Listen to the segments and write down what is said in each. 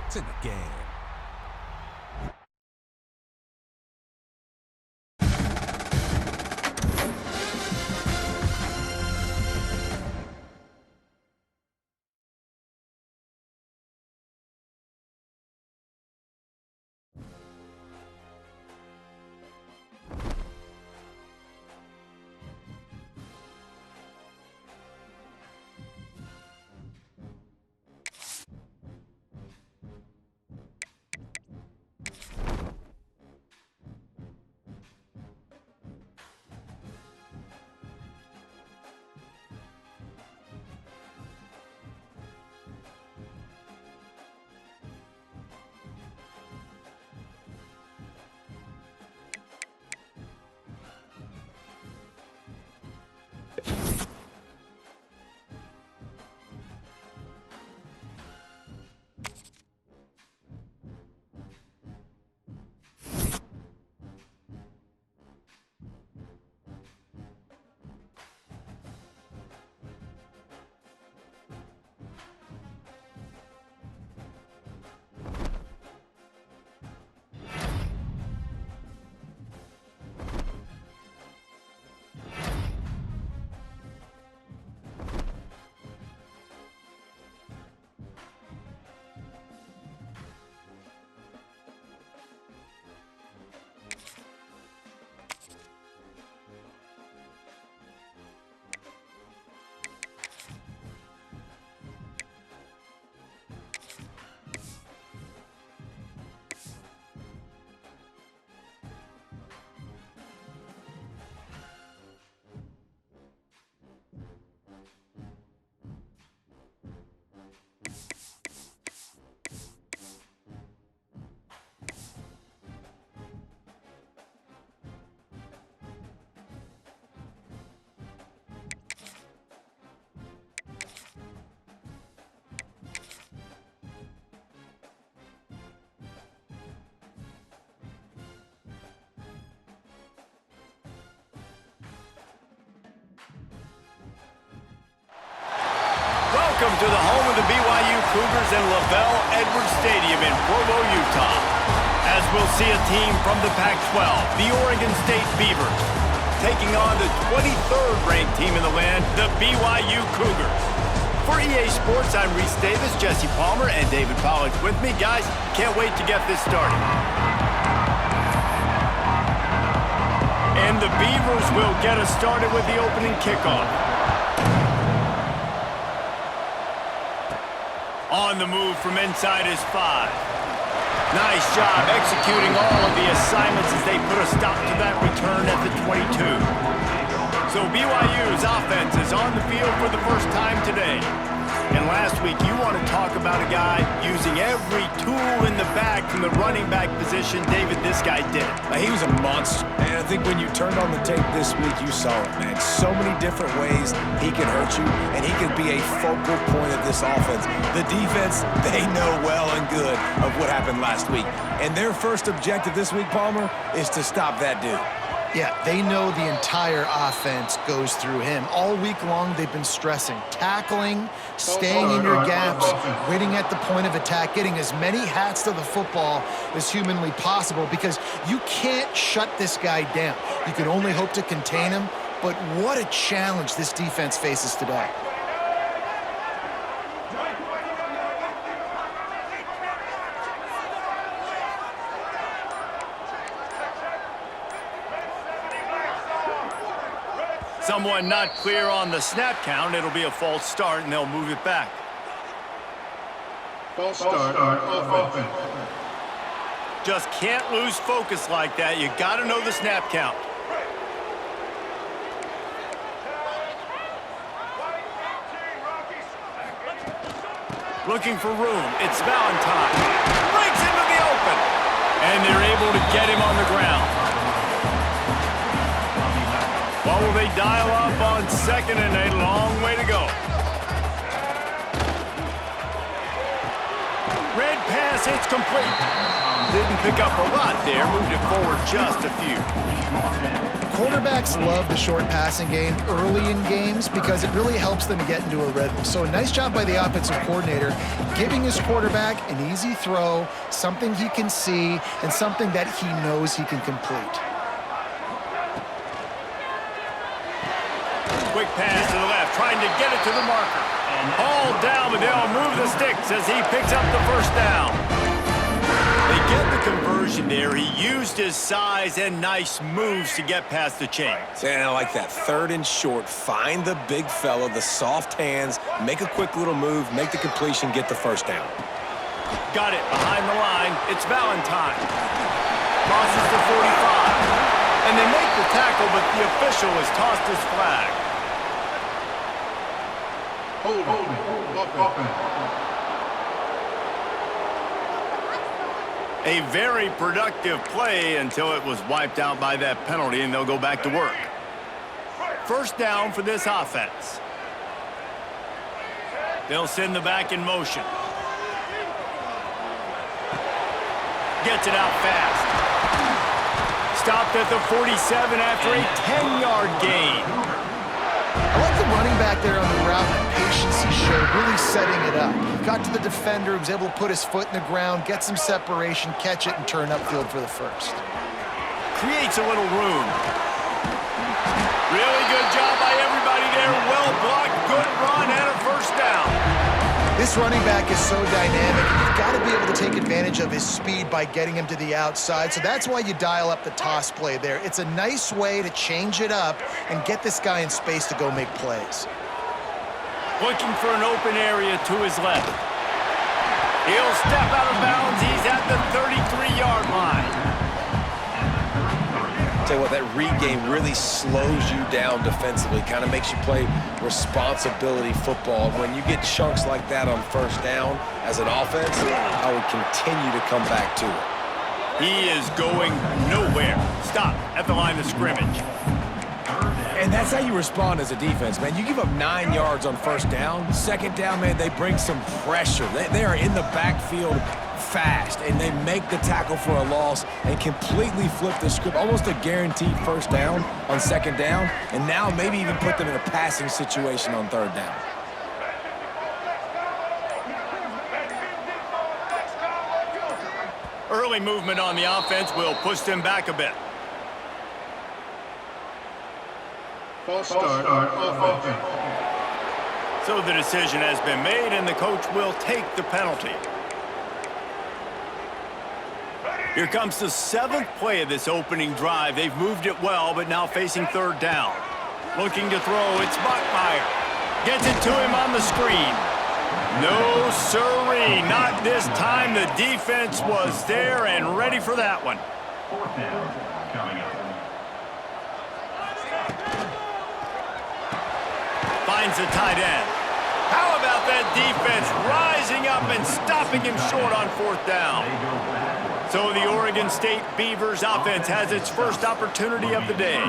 It's in the game. Welcome to the home of the BYU Cougars in LaVell Edwards Stadium in Provo, Utah. As we'll see a team from the Pac-12, the Oregon State Beavers, taking on the 23rd ranked team in the land, the BYU Cougars. For EA Sports, I'm Reese Davis, Jesse Palmer, and David Pollack with me. Guys, can't wait to get this started. And the Beavers will get us started with the opening kickoff. On the move from inside his 5. Nice job executing all of the assignments as they put a stop to that return at the 22. So BYU's offense is on the field for the first time today. And last week, you want to talk about a guy using every tool in the bag from the running back position. David, this guy did it. He was a monster. And I think when you turned on the tape this week, you saw it, man. So many different ways he can hurt you, and he can be a focal point of this offense. The defense, they know well and good of what happened last week. And their first objective this week, Palmer, is to stop that dude. Yeah, they know the entire offense goes through him. All week long, they've been stressing, tackling, staying in your gaps, waiting at the point of attack, getting as many hats to the football as humanly possible because you can't shut this guy down. You can only hope to contain him, but what a challenge this defense faces today. Someone not clear on the snap count. It'll be a false start, and they'll move it back. False start, offense. Just can't lose focus like that. You got to know the snap count. Looking for room. It's Valentine. Breaks into the open. And they're able to get him on the ground. What will they dial up on second and a long way to go? Red pass, it's complete. Didn't pick up a lot there, moved it forward just a few. Quarterbacks love the short passing game early in games because it really helps them get into a rhythm. So a nice job by the offensive coordinator giving his quarterback an easy throw, something he can see, and something that he knows he can complete. Quick pass to the left, trying to get it to the marker. All down, but they'll move the sticks as he picks up the first down. They get the conversion there. He used his size and nice moves to get past the chains. And I like that. 3rd and short. Find the big fella, the soft hands, make a quick little move, make the completion, get the first down. Got it behind the line. It's Valentine. Crosses the 45. And they make the tackle, but the official has tossed his flag. Holding. A very productive play until it was wiped out by that penalty, and they'll go back to work. First down for this offense. They'll send the back in motion. Gets it out fast. Stopped at the 47 after a 10-yard gain. I like the running back there on the route and the patience he showed, really setting it up. Got to the defender, was able to put his foot in the ground, get some separation, catch it, and turn upfield for the first. Creates a little room. Really good job by everybody there. Well blocked, good run, and a first down. This running back is so dynamic, and you've got to be able to take advantage of his speed by getting him to the outside, so that's why you dial up the toss play there. It's a nice way to change it up and get this guy in space to go make plays. Looking for an open area to his left. He'll step out of bounds. He's at the 33-yard line. Tell you what, that read game really slows you down defensively, kind of makes you play responsibility football. When you get chunks like that on first down as an offense, I would continue to come back to it. He is going nowhere. Stop at the line of scrimmage. And that's how you respond as a defense, man. You give up 9 yards on first down. Second down, man, they bring some pressure. They are in the backfield fast, and they make the tackle for a loss and completely flip the script. Almost a guaranteed first down on second down, and now maybe even put them in a passing situation on third down. Early movement on the offense will push them back a bit. False start offense. So the decision has been made, and the coach will take the penalty. Here comes the 7th play of this opening drive. They've moved it well, but now facing third down. Looking to throw, it's Buckmeyer. Gets it to him on the screen. No sirree, not this time. The defense was there and ready for that one. 4th down coming up. Finds the tight end. How about that defense rising up and stopping him short on 4th down? So the Oregon State Beavers offense has its first opportunity of the day.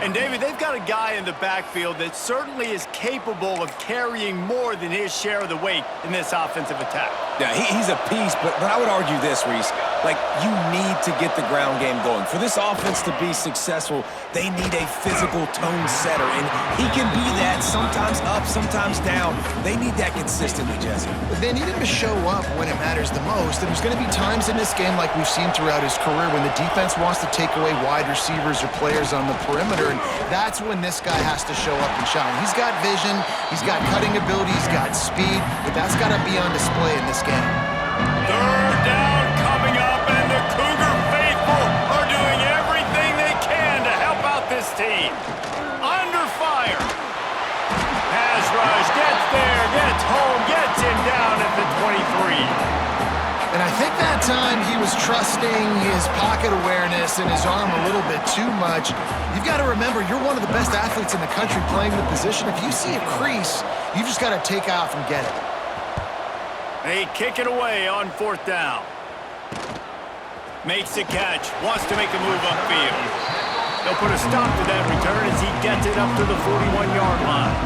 And, David, they've got a guy in the backfield that certainly is capable of carrying more than his share of the weight in this offensive attack. Yeah, he's a piece, but I would argue this, Reese. Like, you need to get the ground game going. For this offense to be successful, they need a physical tone setter, and he can be that, sometimes up, sometimes down. They need that consistently, Jesse. They need him to show up when it matters the most, and there's going to be times in this game like we've seen throughout his career when the defense wants to take away wide receivers or players on the perimeter, and that's when this guy has to show up and shine. He's got vision, he's got cutting ability, he's got speed, but that's got to be on display in this game. Third down coming up, and the Cougar faithful are doing everything they can to help out this team. Under fire. Pass rush, gets there, gets home, gets him down at the 23. And I think that time he was trusting his pocket awareness and his arm a little bit too much. You've got to remember, you're one of the best athletes in the country playing the position. If you see a crease, you've just got to take off and get it. They kick it away on 4th down. Makes the catch, wants to make a move upfield. They'll put a stop to that return as he gets it up to the 41-yard line.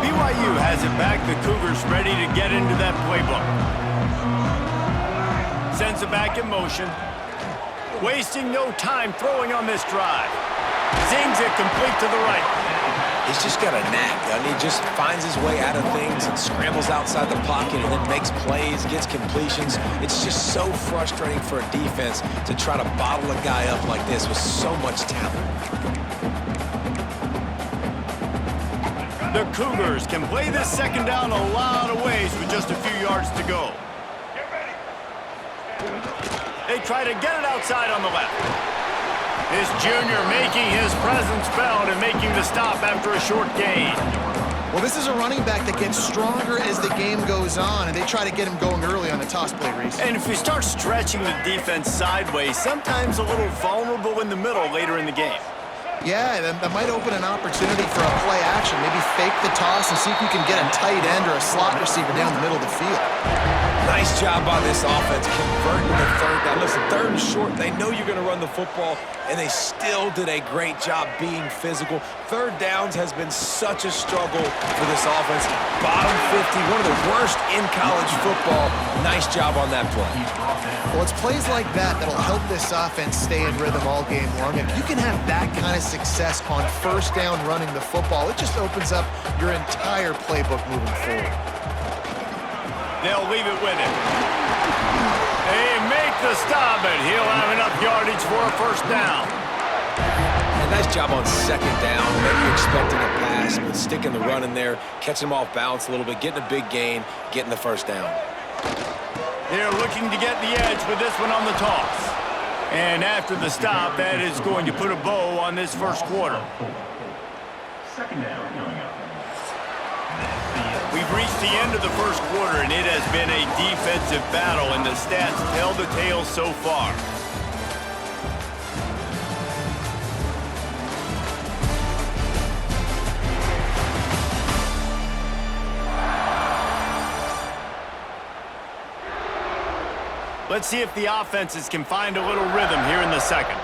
BYU has it back. The Cougars ready to get into that playbook. Sends it back in motion. Wasting no time throwing on this drive. Zings it complete to the right. He's just got a knack, and he just finds his way out of things and scrambles outside the pocket and then makes plays, gets completions. It's just so frustrating for a defense to try to bottle a guy up like this with so much talent. The Cougars can play this second down a lot of ways with just a few yards to go. They try to get it outside on the left. This junior making his presence felt and making the stop after a short gain. Well, this is a running back that gets stronger as the game goes on, and they try to get him going early on the toss play, Reese. And if we start stretching the defense sideways, sometimes a little vulnerable in the middle later in the game. Yeah, that might open an opportunity for a play action. Maybe fake the toss and see if you can get a tight end or a slot receiver down the middle of the field. Nice job by this offense converting the third down. Listen, third and short, they know you're going to run the football, and they still did a great job being physical. Third downs has been such a struggle for this offense. Bottom 50, one of the worst in college football. Nice job on that play. Well, it's plays like that that'll help this offense stay in rhythm all game long. If you can have that kind of success on first down running the football, it just opens up your entire playbook moving forward. They'll leave it with him. They make the stop, and he'll have enough yardage for a first down. And nice job on second down. Maybe you're expecting a pass, but sticking the run in there, catching him off balance a little bit, getting a big gain, getting the first down. They're looking to get the edge with this one on the toss. And after the stop, that is going to put a bow on this first quarter. Second down coming up. We've reached the end of the first quarter, and it has been a defensive battle, and the stats tell the tale so far. Let's see if the offenses can find a little rhythm here in the second.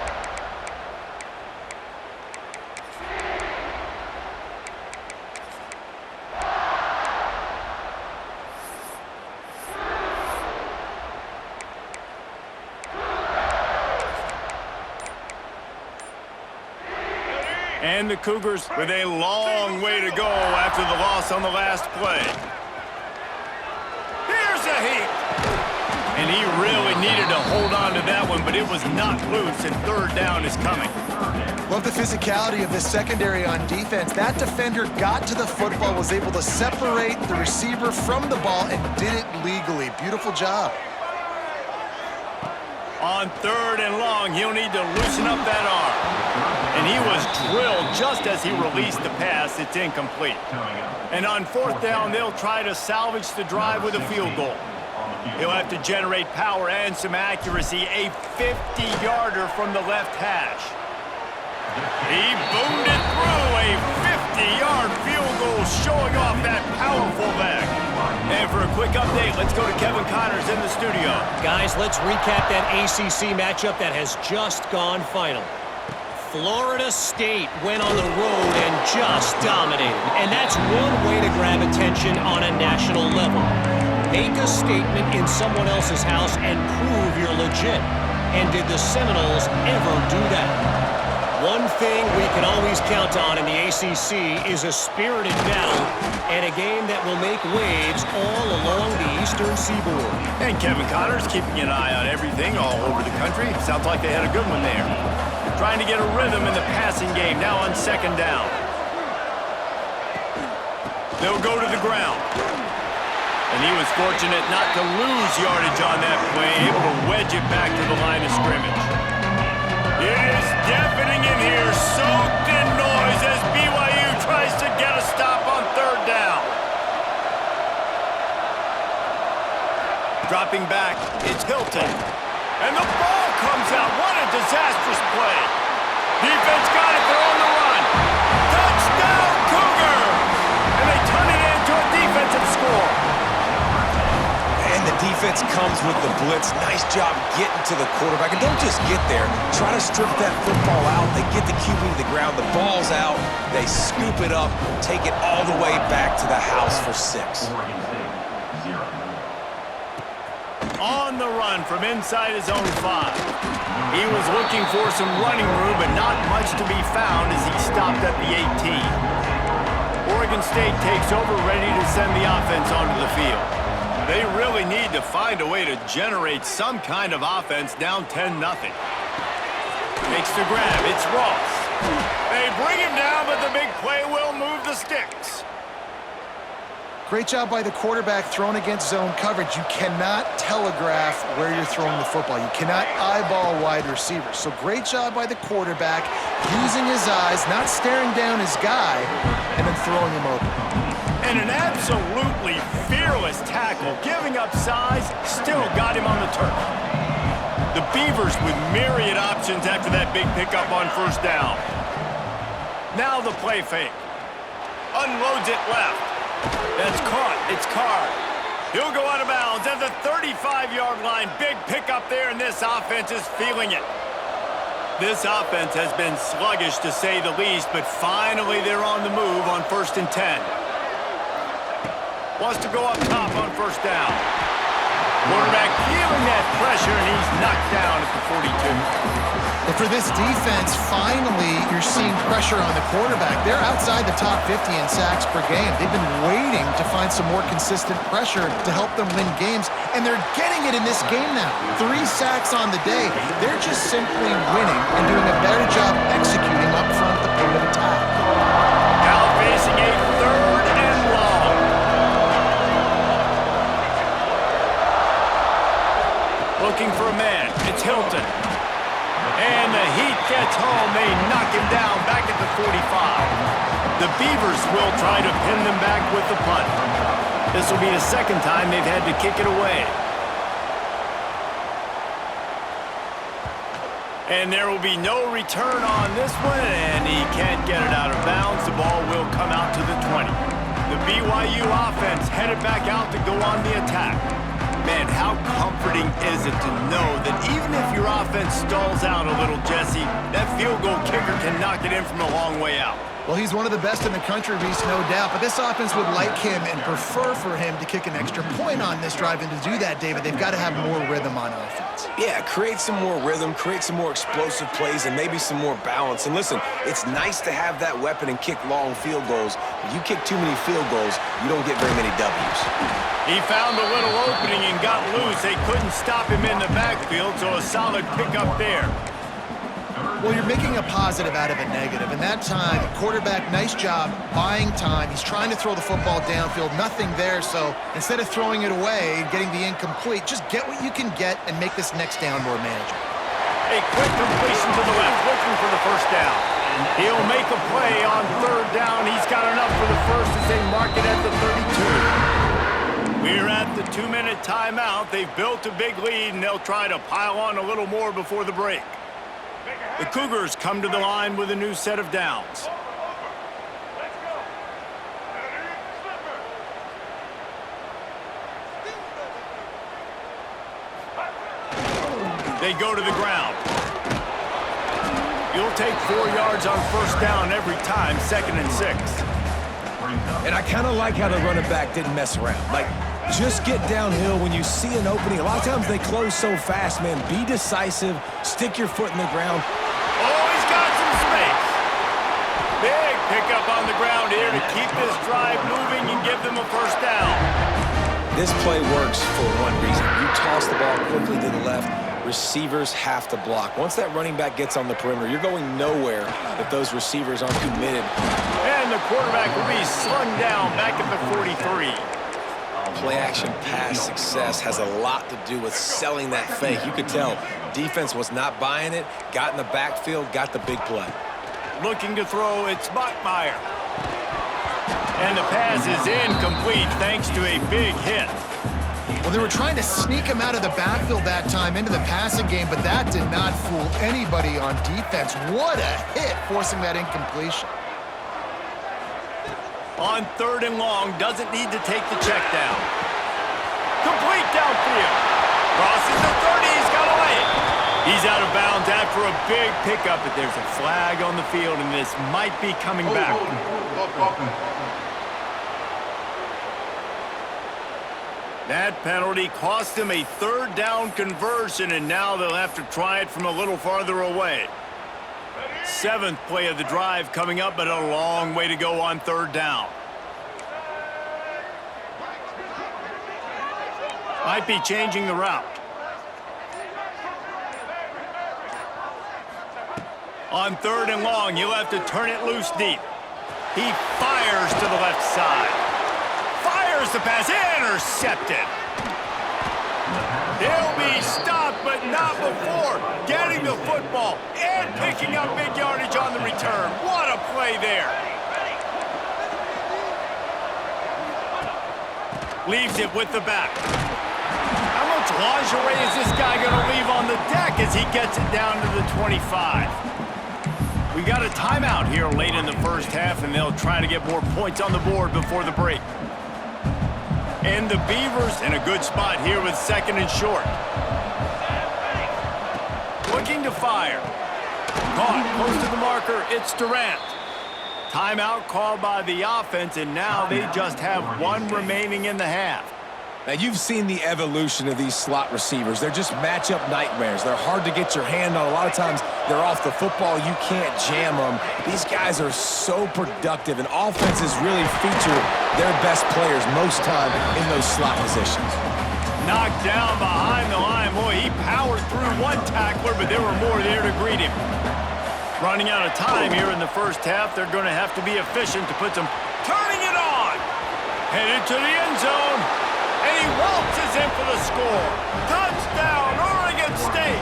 And the Cougars with a long way to go after the loss on the last play. Here's a heat. And he really needed to hold on to that one, but it was not loose, and third down is coming. Love the physicality of this secondary on defense. That defender got to the football, was able to separate the receiver from the ball, and did it legally. Beautiful job. On third and long, he'll need to loosen up that arm. And he was drilled just as he released the pass. It's incomplete. And on fourth down, they'll try to salvage the drive with a field goal. He'll have to generate power and some accuracy. A 50-yarder from the left hash. He boomed it through. A 50-yard field goal showing off that powerful leg. And for a quick update, let's go to Kevin Connors in the studio. Guys, let's recap that ACC matchup that has just gone final. Florida State went on the road and just dominated. And that's one way to grab attention on a national level. Make a statement in someone else's house and prove you're legit. And did the Seminoles ever do that? One thing we can always count on in the ACC is a spirited battle and a game that will make waves all along the Eastern Seaboard. And Kevin Connors keeping an eye on everything all over the country. Sounds like they had a good one there. Trying to get a rhythm in the passing game now on second down. They'll go to the ground. And he was fortunate not to lose yardage on that play, able to wedge it back to the line of scrimmage. It is deafening in here, soaked in noise as BYU tries to get a stop on third down. Dropping back, it's Hilton. And the ball comes out. What a disastrous play. Defense got it, they're on the run. Touchdown, Cougar! And they turn it into a defensive score. And the defense comes with the blitz. Nice job getting to the quarterback. And don't just get there. Try to strip that football out. They get the QB to the ground. The ball's out. They scoop it up, take it all the way back to the house for 6. Oregon State, 0. On the run from inside his own 5. He was looking for some running room, but not much to be found as he stopped at the 18. Oregon State takes over, ready to send the offense onto the field. They really need to find a way to generate some kind of offense down 10-0. Makes the grab. It's Ross. They bring him down, but the big play will move the sticks. Great job by the quarterback thrown against zone coverage. You cannot telegraph where you're throwing the football. You cannot eyeball wide receivers. So great job by the quarterback using his eyes, not staring down his guy, and then throwing him open. And an absolutely fearless tackle, giving up size, still got him on the turf. The Beavers with myriad options after that big pickup on first down. Now the play fake. Unloads it left. That's caught. It's Carr. He'll go out of bounds at the 35-yard line. Big pickup there, and this offense is feeling it. This offense has been sluggish, to say the least, but finally they're on the move on 1st and 10. Wants to go up top on first down. Quarterback feeling that pressure, and he's knocked down at the 42. And for this defense, finally, you're seeing pressure on the quarterback. They're outside the top 50 in sacks per game. They've been waiting to find some more consistent pressure to help them win games, and they're getting it in this game now. 3 sacks on the day. They're just simply winning and doing a better job executing up front the point of attack. Now facing a 3rd and long. Looking for a man. It's Hilton. And the heat gets home. They knock him down back at the 45. The Beavers will try to pin them back with the punt. This will be the 2nd time they've had to kick it away. And there will be no return on this one, and he can't get it out of bounds. The ball will come out to the 20. The BYU offense headed back out to go on the attack. Man, how comforting is it to know that even if your offense stalls out a little, Jesse, that field goal kicker can knock it in from a long way out. Well, he's one of the best in the country, Reese, no doubt. But this offense would like him and prefer for him to kick an extra point on this drive. And to do that, David, they've got to have more rhythm on offense. Yeah, create some more rhythm, create some more explosive plays, and maybe some more balance. And listen, it's nice to have that weapon and kick long field goals. If you kick too many field goals, you don't get very many W's. He found a little opening and got loose. They couldn't stop him in the backfield, so a solid pickup there. Well, you're making a positive out of a negative. And that time, quarterback, nice job buying time. He's trying to throw the football downfield. Nothing there, so instead of throwing it away and getting the incomplete, just get what you can get and make this next down more manageable. A quick completion to the left, looking for the first down. He'll make a play on 3rd down. He's got enough for the first as they mark it at the 32. We're at the 2-minute timeout. They've built a big lead, and they'll try to pile on a little more before the break. The Cougars come to the line with a new set of downs. They go to the ground. You'll take 4 yards on first down every time, 2nd and 6. And I kind of like how the running back didn't mess around. Like, just get downhill when you see an opening. A lot of times they close so fast, man. Be decisive. Stick your foot in the ground. Oh, he's got some space. Big pickup on the ground here to keep this drive moving and give them a first down. This play works for one reason. You toss the ball quickly to the left. Receivers have to block. Once that running back gets on the perimeter, you're going nowhere if those receivers aren't committed. And the quarterback will be slung down back at the 43. Play-action pass success has a lot to do with selling that fake. You could tell defense was not buying it, got in the backfield, got the big play. Looking to throw, it's Bachmeier. And the pass is incomplete thanks to a big hit. Well, they were trying to sneak him out of the backfield that time into the passing game, but that did not fool anybody on defense. What a hit, forcing that incompletion. On 3rd and long, doesn't need to take the check down. Complete downfield. Crosses the 30, he's got away. He's out of bounds after a big pickup, but there's a flag on the field, and this might be coming back. That penalty cost them a third down conversion, and now they'll have to try it from a little farther away. 7th play of the drive coming up, but a long way to go on third down. Might be changing the route. On 3rd and long, you'll have to turn it loose deep. He fires to the left side. Fires the pass, intercepted. He'll be stopped, but not before getting the football and picking up big yardage on the return. What a play there. Leaves it with the back. How much lingerie is this guy going to leave on the deck as he gets it down to the 25? We got a timeout here late in the first half, and they'll try to get more points on the board before the break. And the Beavers in a good spot here with 2nd and short. Looking to fire. Caught close to the marker. It's Durant. Timeout called by the offense, and now they just have 1 remaining in the half. Now, you've seen the evolution of these slot receivers. They're just matchup nightmares. They're hard to get your hand on. A lot of times, they're off the football. You can't jam them. These guys are so productive, and offenses really feature their best players most time in those slot positions. Knocked down behind the line. Boy, he powered through 1 tackler, but there were more there to greet him. Running out of time here in the first half. They're going to have to be efficient to put some... Turning it on! Headed to the end zone. And he waltzes in for the score. Touchdown, Oregon State.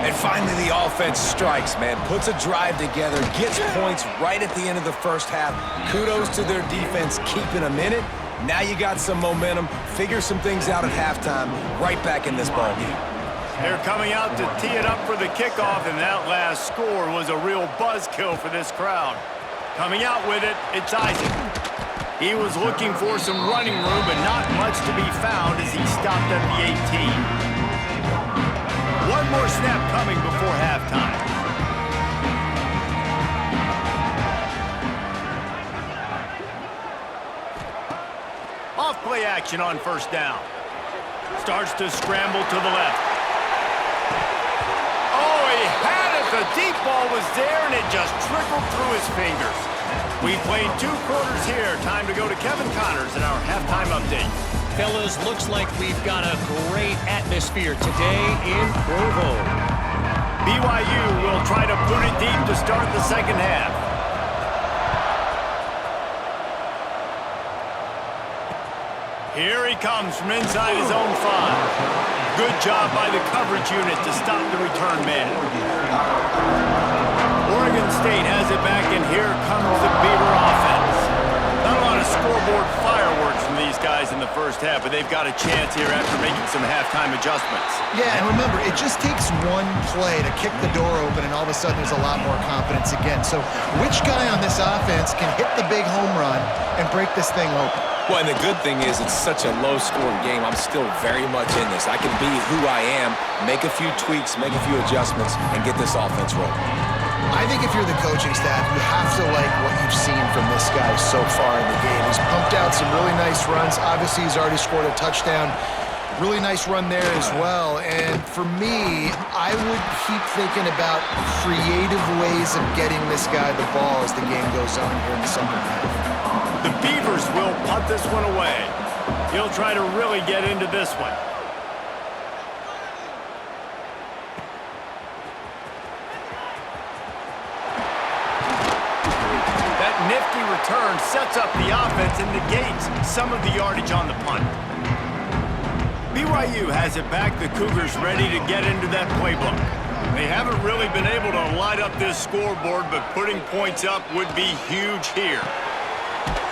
And finally, the offense strikes, man. Puts a drive together, gets points right at the end of the first half. Kudos to their defense, keeping them in it. Now you got some momentum. Figure some things out at halftime. Right back in this ballgame. They're coming out to tee it up for the kickoff, and that last score was a real buzzkill for this crowd. Coming out with it, it's Isaac. He was looking for some running room, but not much to be found as he stopped at the 18. 1 more snap coming before halftime. Off play action on first down. Starts to scramble to the left. Oh, he had it. The deep ball was there, and it just trickled through his fingers. We've played 2 quarters here. Time to go to Kevin Connors in our halftime update. Fellas, looks like we've got a great atmosphere today in Provo. BYU will try to boot it deep to start the second half. Here he comes from inside his own 5. Good job by the coverage unit to stop the return man. Oregon State has it back, and here comes the Beaver offense. Not a lot of scoreboard fireworks from these guys in the first half, but they've got a chance here after making some halftime adjustments. Yeah, and remember, it just takes 1 play to kick the door open, and all of a sudden there's a lot more confidence again. So which guy on this offense can hit the big home run and break this thing open? Well, and the good thing is it's such a low-scoring game. I'm still very much in this. I can be who I am, make a few tweaks, make a few adjustments, and get this offense rolling. I think if you're the coaching staff, you have to like what you've seen from this guy so far in the game. He's pumped out some really nice runs. Obviously, he's already scored a touchdown. Really nice run there as well. And for me, I would keep thinking about creative ways of getting this guy the ball as the game goes on here in the second half. The Beavers will punt this one away. He'll try to really get into this one. That nifty return sets up the offense and negates some of the yardage on the punt. BYU has it back. The Cougars ready to get into that playbook. They haven't really been able to light up this scoreboard, but putting points up would be huge here.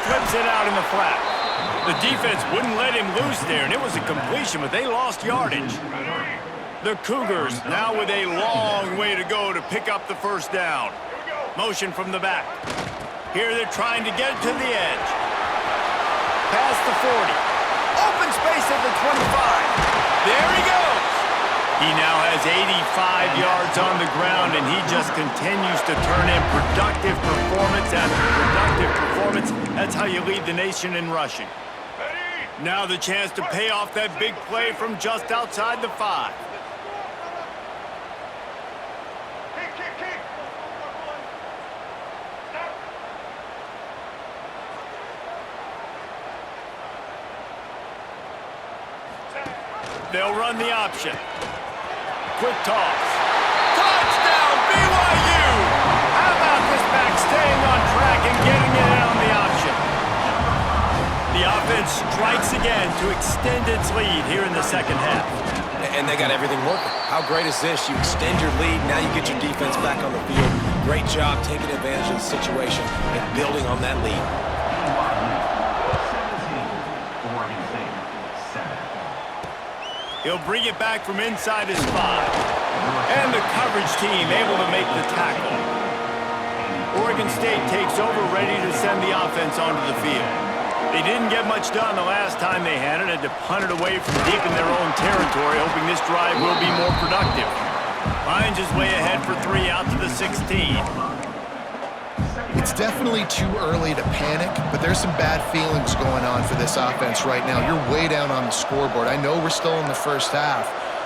Flips it out in the flat. The defense wouldn't let him loose there, and it was a completion, but they lost yardage. The Cougars now with a long way to go to pick up the first down. Motion from the back. Here they're trying to get to the edge. Past the 40. Open space at the 25. There he goes. He now has 85 yards on the ground, and he just continues to turn in productive performance after productive performance. That's how you lead the nation in rushing. Now the chance to pay off that big play from just outside the 5. They'll run the option. Quick toss. Touchdown, BYU! How about this back staying on track and getting it in on the option? The offense strikes again to extend its lead here in the second half. And they got everything working. How great is this? You extend your lead, now you get your defense back on the field. Great job taking advantage of the situation and building on that lead. 17, Oregon State, 7. He'll bring it back from inside his 5. And the coverage team able to make the tackle. Oregon State takes over, ready to send the offense onto the field. They didn't get much done the last time they had it, and to punt it away from deep in their own territory, hoping this drive will be more productive. Finds his way ahead for 3 out to the 16. It's definitely too early to panic, but there's some bad feelings going on for this offense right now. You're way down on the scoreboard. I know we're still in the first half,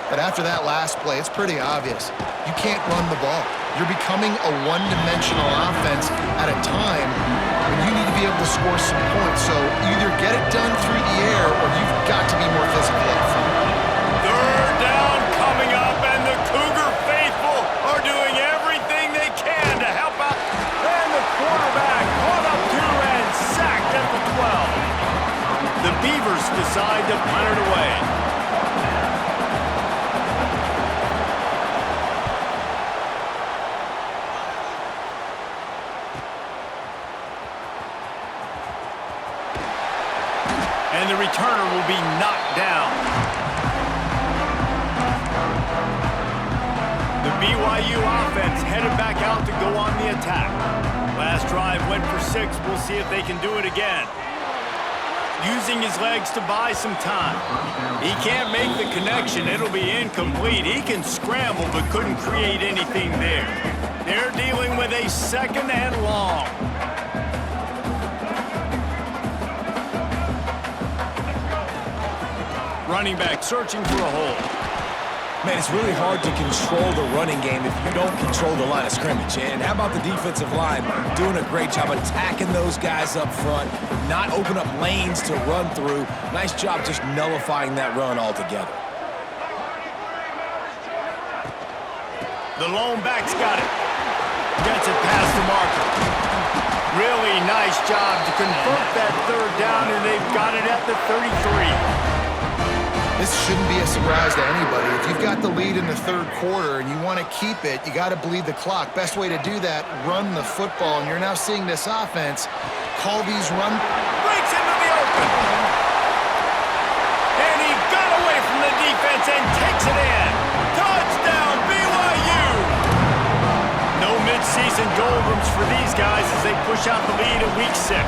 but after that last play, it's pretty obvious. You can't run the ball. You're becoming a one-dimensional offense at a time when you need to be able to score some points. So either get it done through the air or you've got to be more physical up front. Third down coming up, and the Cougar faithful are doing everything they can to help out. And the quarterback caught up to and sacked at the 12. The Beavers decide to punt it away. And the returner will be knocked down. The BYU offense headed back out to go on the attack. Last drive went for 6. We'll see if they can do it again. Using his legs to buy some time. He can't make the connection. It'll be incomplete. He can scramble but couldn't create anything there. They're dealing with a 2nd and long. Running back searching for a hole. Man, it's really hard to control the running game if you don't control the line of scrimmage. And how about the defensive line doing a great job attacking those guys up front, not open up lanes to run through. Nice job just nullifying that run altogether. The lone back's got it. Gets it past the marker. Really nice job to convert that 3rd down, and they've got it at the 33. This shouldn't be a surprise to anybody. If you've got the lead in the 3rd quarter and you want to keep it, you got to bleed the clock. Best way to do that, run the football. And you're now seeing this offense call these run. Breaks into the open. And he got away from the defense and takes it in. Touchdown, BYU. No midseason doldrums for these guys as they push out the lead in week 6.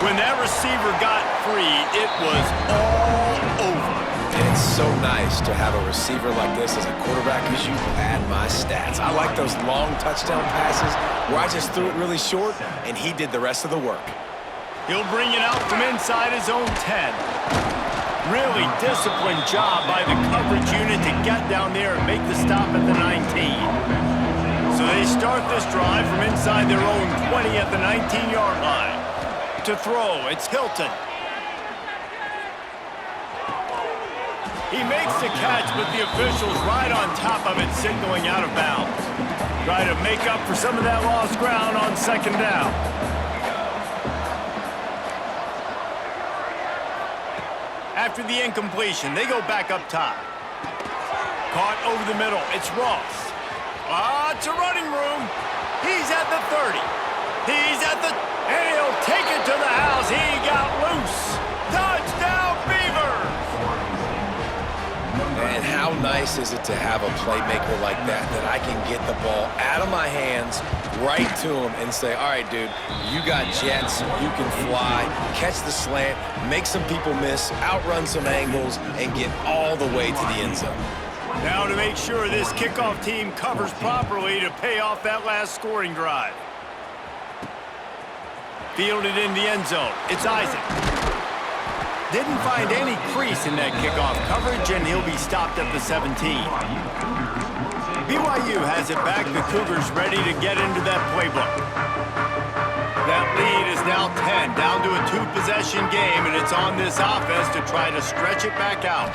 When that receiver got free, it was all over. And it's so nice to have a receiver like this as a quarterback because you pad my stats. I like those long touchdown passes where I just threw it really short and he did the rest of the work. He'll bring it out from inside his own 10. Really disciplined job by the coverage unit to get down there and make the stop at the 19. So they start this drive from inside their own 20 at the 19-yard line. To throw, it's Hilton. He makes the catch, but the officials right on top of it, signaling out of bounds. Try to make up for some of that lost ground on 2nd down. After the incompletion, they go back up top. Caught over the middle, it's Ross. It's a running room. He's at the 30. He's at the... And he'll take it to the house. He got loose. Touchdown, Beavers! And how nice is it to have a playmaker like that I can get the ball out of my hands, right to him, and say, all right, dude, you got jets, you can fly, catch the slant, make some people miss, outrun some angles, and get all the way to the end zone. Now to make sure this kickoff team covers properly to pay off that last scoring drive. Fielded in the end zone. It's Isaac. Didn't find any crease in that kickoff coverage, and he'll be stopped at the 17. BYU has it back. The Cougars ready to get into that playbook. That lead is now 10, down to a 2-possession game, and it's on this offense to try to stretch it back out.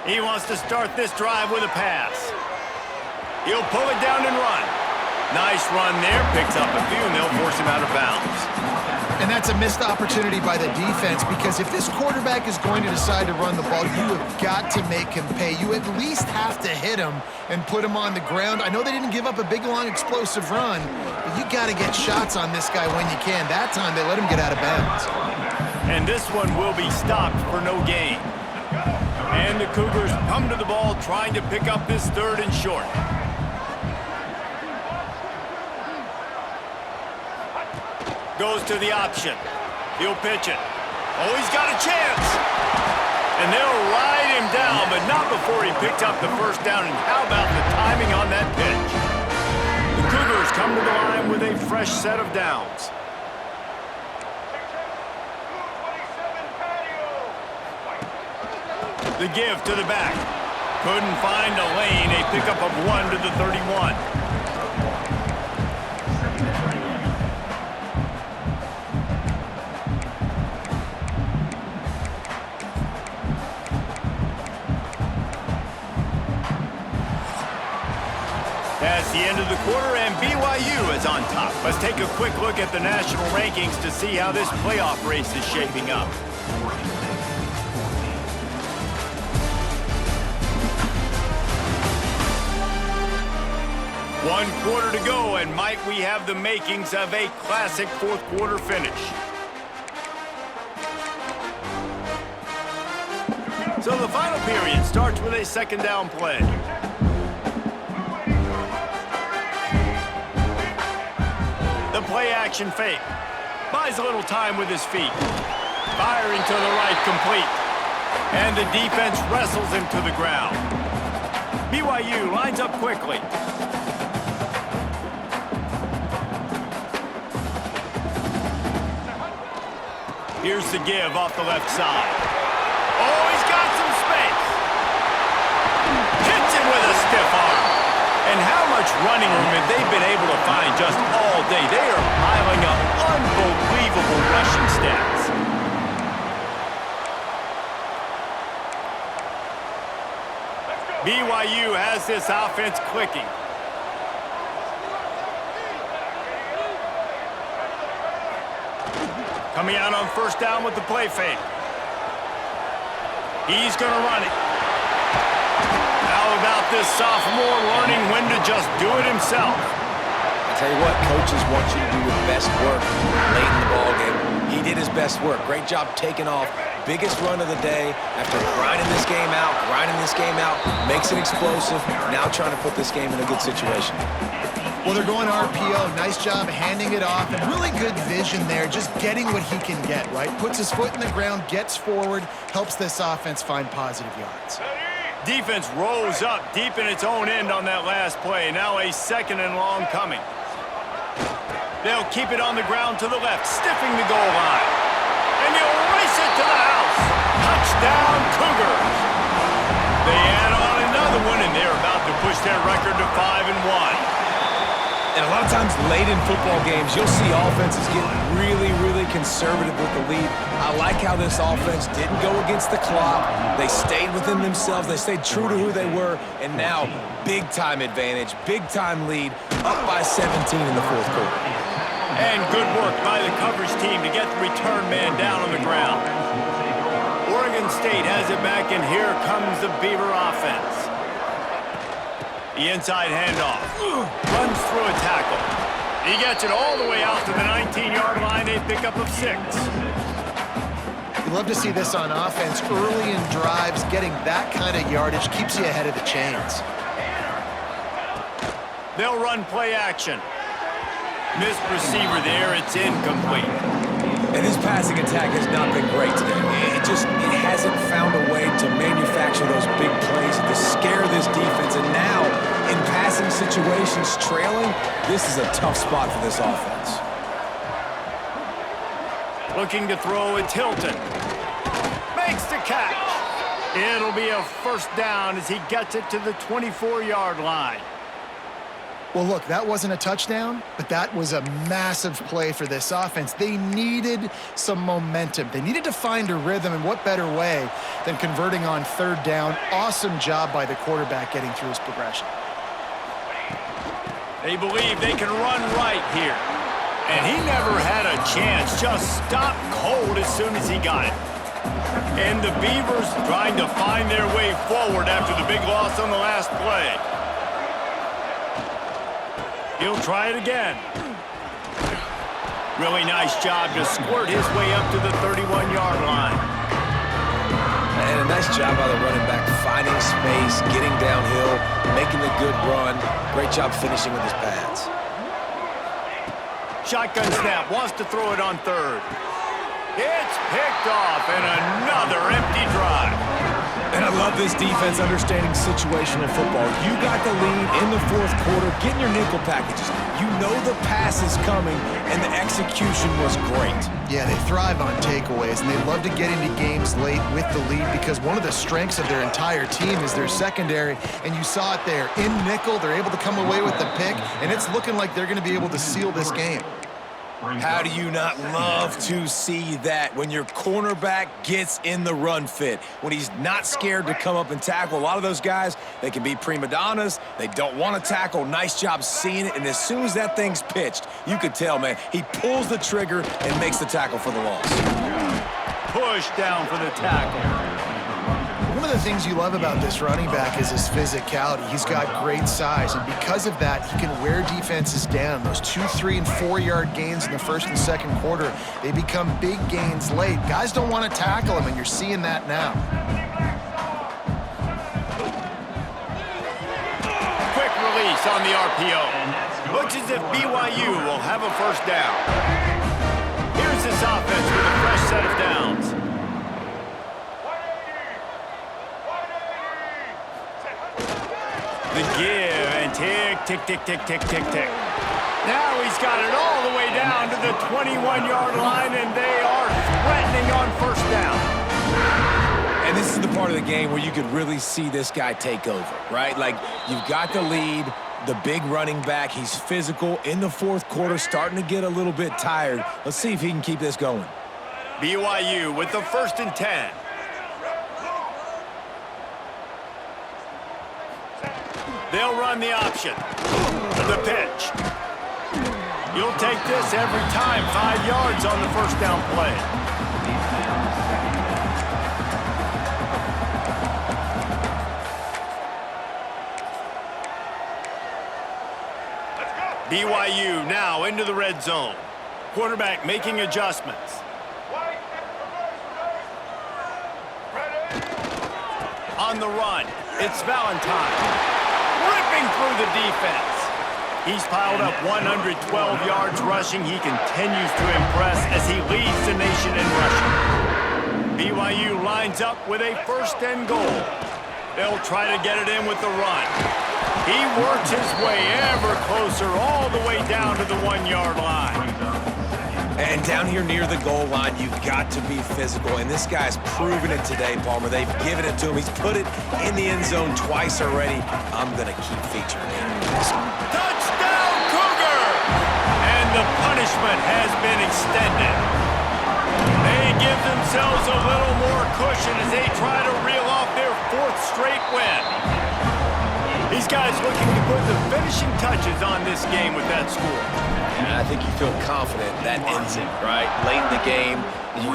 He wants to start this drive with a pass. He'll pull it down and run. Nice run there, picks up a few, and they'll force him out of bounds. And that's a missed opportunity by the defense, because if this quarterback is going to decide to run the ball, you have got to make him pay. You at least have to hit him and put him on the ground. I know they didn't give up a big, long, explosive run, but you got to get shots on this guy when you can. That time, they let him get out of bounds. And this one will be stopped for no gain. And the Cougars come to the ball trying to pick up this 3rd and short. Goes to the option. He'll pitch it. Oh, he's got a chance. And they'll ride him down, but not before he picked up the first down. And how about the timing on that pitch? The Cougars come to the line with a fresh set of downs. The give to the back. Couldn't find a lane. A pickup of 1 to the 31. That's the end of the quarter, and BYU is on top. Let's take a quick look at the national rankings to see how this playoff race is shaping up. One quarter to go, and Mike, we have the makings of a classic 4th quarter finish. So the final period starts with a 2nd down play. The play action fake. Buys a little time with his feet. Firing to the right, complete. And the defense wrestles him to the ground. BYU lines up quickly. Here's the give off the left side. Oh, he's got some space. Hits him with a stiff arm. And how much running room have they been able to find just all day? They are piling up unbelievable rushing stats. BYU has this offense clicking. Coming out on 1st down with the play fake. He's going to run it. How about this sophomore learning when to just do it himself? I tell you what, coaches want you to do your best work late in the ball game. He did his best work. Great job taking off. Biggest run of the day after grinding this game out, makes it explosive. Now trying to put this game in a good situation. Well, they're going RPO. Nice job handing it off. And really good vision there, just getting what he can get, right? Puts his foot in the ground, gets forward, helps this offense find positive yards. Defense rolls up deep in its own end on that last play. Now a 2nd and long coming. They'll keep it on the ground to the left, stiffing the goal line. And he'll race it to the house. Touchdown, Cougars. They add on another one, and they're about to push their record to 5-1. And a lot of times late in football games, you'll see offenses get really, really conservative with the lead. I like how this offense didn't go against the clock. They stayed within themselves. They stayed true to who they were. And now, big-time advantage, big-time lead, up by 17 in the 4th quarter. And good work by the coverage team to get the return man down on the ground. Oregon State has it back, and here comes the Beaver offense. The inside handoff. Runs through a tackle. He gets it all the way out to the 19-yard line, a pickup of 6. You love to see this on offense. Early in drives, getting that kind of yardage keeps you ahead of the chains. They'll run play action. Missed receiver there. It's incomplete. And his passing attack has not been great today. It hasn't found a way to manufacture those big plays and to scare this defense. And now, in passing situations, trailing, this is a tough spot for this offense. Looking to throw, it's Hilton. the catch. It'll be a first down as he gets it to the 24-yard line. Well, look, that wasn't a touchdown, but that was a massive play for this offense. They needed some momentum. They needed to find a rhythm, and what better way than converting on third down. Awesome job by the quarterback getting through his progression. They believe they can run right here. And he never had a chance, just stopped cold as soon as he got it. And the Beavers trying to find their way forward after the big loss on the last play. He'll try it again. Really nice job to squirt his way up to the 31-yard line. And a nice job by the running back, finding space, getting downhill, making the good run. Great job finishing with his pads. Shotgun snap, wants to throw it on third. It's picked off, and another empty drive. And I love this defense understanding situational football. You got the lead in the fourth quarter, getting your nickel packages. You know the pass is coming, and the execution was great. Yeah, they thrive on takeaways, and they love to get into games late with the lead because one of the strengths of their entire team is their secondary, and you saw it there. In nickel, they're able to come away with the pick, and it's looking like they're going to be able to seal this game. How do you not love to see that when your cornerback gets in the run fit, when he's not scared to come up and tackle? A lot of those guys, they can be prima donnas. They don't want to tackle. Nice job seeing it. And as soon as that thing's pitched, you could tell, man, he pulls the trigger and makes the tackle for the loss. Push down for the tackle. One of the things you love about this running back is his physicality. He's got great size, and because of that, he can wear defenses down. Those 2, 3, and 4-yard gains in the first and second quarter, they become big gains late. Guys don't want to tackle him, and you're seeing that now. Quick release on the RPO. Looks as if BYU will have a first down. Here's this offense with a fresh set of downs. The give and tick, tick, tick, tick, tick, tick, tick. Now he's got it all the way down to the 21-yard line, and they are threatening on first down. And this is the part of the game where you could really see this guy take over, right? Like, you've got the lead, the big running back. He's physical in the fourth quarter, starting to get a little bit tired. Let's see if he can keep this going. BYU with the 1st and 10. They'll run the option. The pitch. You'll take this every time. 5 yards on the first down play. BYU now into the red zone. Quarterback making adjustments. On the run, it's Valentine. Ripping through the defense. He's piled up 112 yards rushing. He continues to impress as he leads the nation in rushing. BYU lines up with a 1st and goal. They'll try to get it in with the run. He works his way ever closer all the way down to the 1-yard line. And down here near the goal line, you've got to be physical. And this guy's proven it today, Palmer. They've given it to him. He's put it in the end zone twice already. I'm going to keep featuring him. Touchdown, Cougar! And the punishment has been extended. They give themselves a little more cushion as they try to reel off their 4th straight win. These guys looking to put the finishing touches on this game with that score. And I think you feel confident that ends it, right? Late in the game,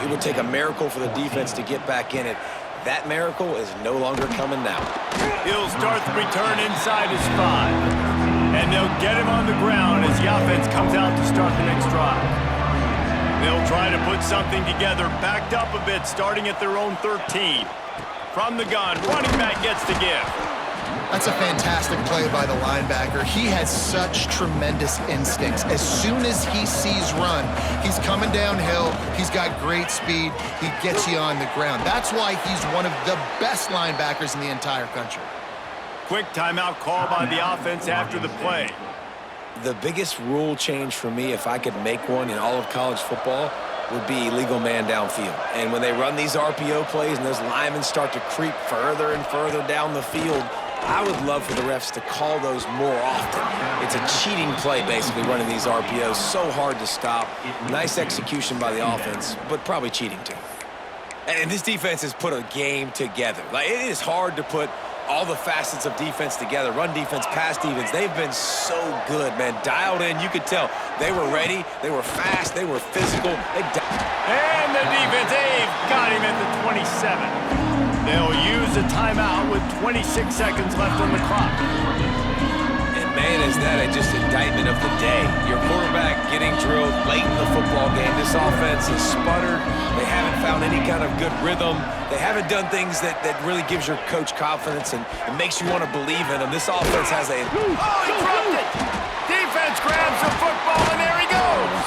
it would take a miracle for the defense to get back in it. That miracle is no longer coming now. He'll start the return inside his 5. And they'll get him on the ground as the offense comes out to start the next drive. They'll try to put something together, backed up a bit, starting at their own 13. From the gun, running back gets the give. That's a fantastic play by the linebacker. He has such tremendous instincts. As soon as he sees run, he's coming downhill. He's got great speed. He gets you on the ground. That's why he's one of the best linebackers in the entire country. Quick timeout call by the offense after the play. The biggest rule change for me, if I could make one in all of college football, would be legal man downfield. And when they run these RPO plays and those linemen start to creep further and further down the field, I would love for the refs to call those more often. It's a cheating play, basically, running these RPOs. So hard to stop. Nice execution by the offense, but probably cheating too. And this defense has put a game together. Like, it is hard to put all the facets of defense together. Run defense, pass defense. They've been so good, man. Dialed in. You could tell they were ready. They were fast. They were physical. And the defense, they've got him at the 27. They'll use a timeout with 26 seconds left on the clock. And, man, is that just indictment of the day. Your quarterback getting drilled late in the football game. This offense has sputtered. They haven't found any kind of good rhythm. They haven't done things that really gives your coach confidence and makes you want to believe in them. This offense has a... Oh, he dropped it! Defense grabs the football, and there he goes!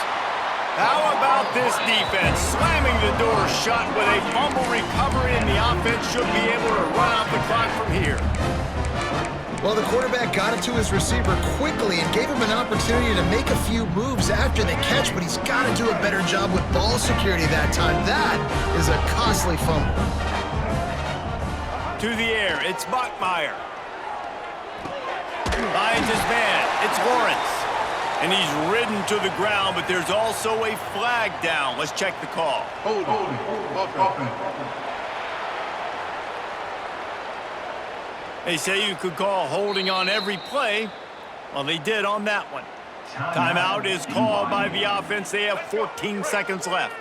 How about this defense slamming the door shut with a fumble recovery, and the offense should be able to run out the clock from here. Well, the quarterback got it to his receiver quickly and gave him an opportunity to make a few moves after the catch, but he's got to do a better job with ball security that time. That is a costly fumble. To the air, it's Bachmeier. Finds his man, it's Lawrence. And he's ridden to the ground, but there's also a flag down. Let's check the call. Hold. They say you could call holding on every play. Well, they did on that one. Timeout is called by the offense. They have 14 seconds left.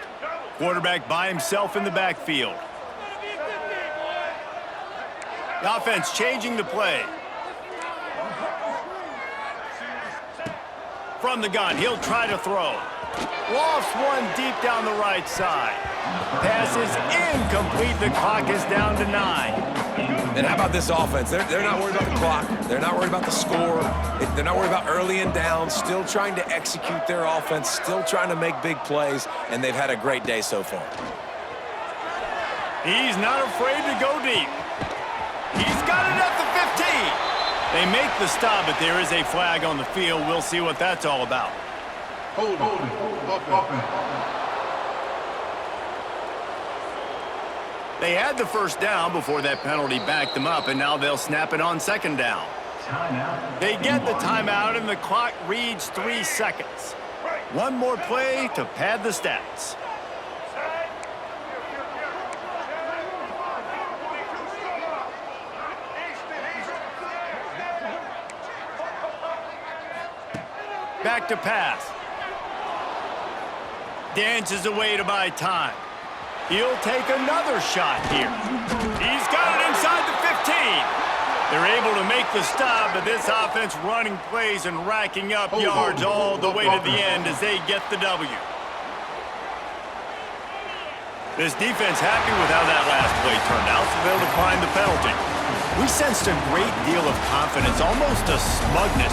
Quarterback by himself in the backfield. The offense changing the play. From the gun, he'll try to throw. Lofts one deep down the right side. Pass is incomplete. The clock is down to 9. And how about this offense? They're not worried about the clock. They're not worried about the score. They're not worried about early and down. Still trying to execute their offense. Still trying to make big plays. And they've had a great day so far. He's not afraid to go deep. He's got it at the 15. They make the stop, but there is a flag on the field. We'll see what that's all about. Hold. They had the first down before that penalty backed them up, and now they'll snap it on second down. Timeout. They get the timeout, and the clock reads 3 seconds. One more play to pad the stats. Back to pass. Dances away to buy time. He'll take another shot here. He's got it inside the 15. They're able to make the stop, but this offense running plays and racking up yards all the way to the end as they get the W. This defense happy with how that last play turned out, so they'll decline the penalty. We sensed a great deal of confidence, almost a smugness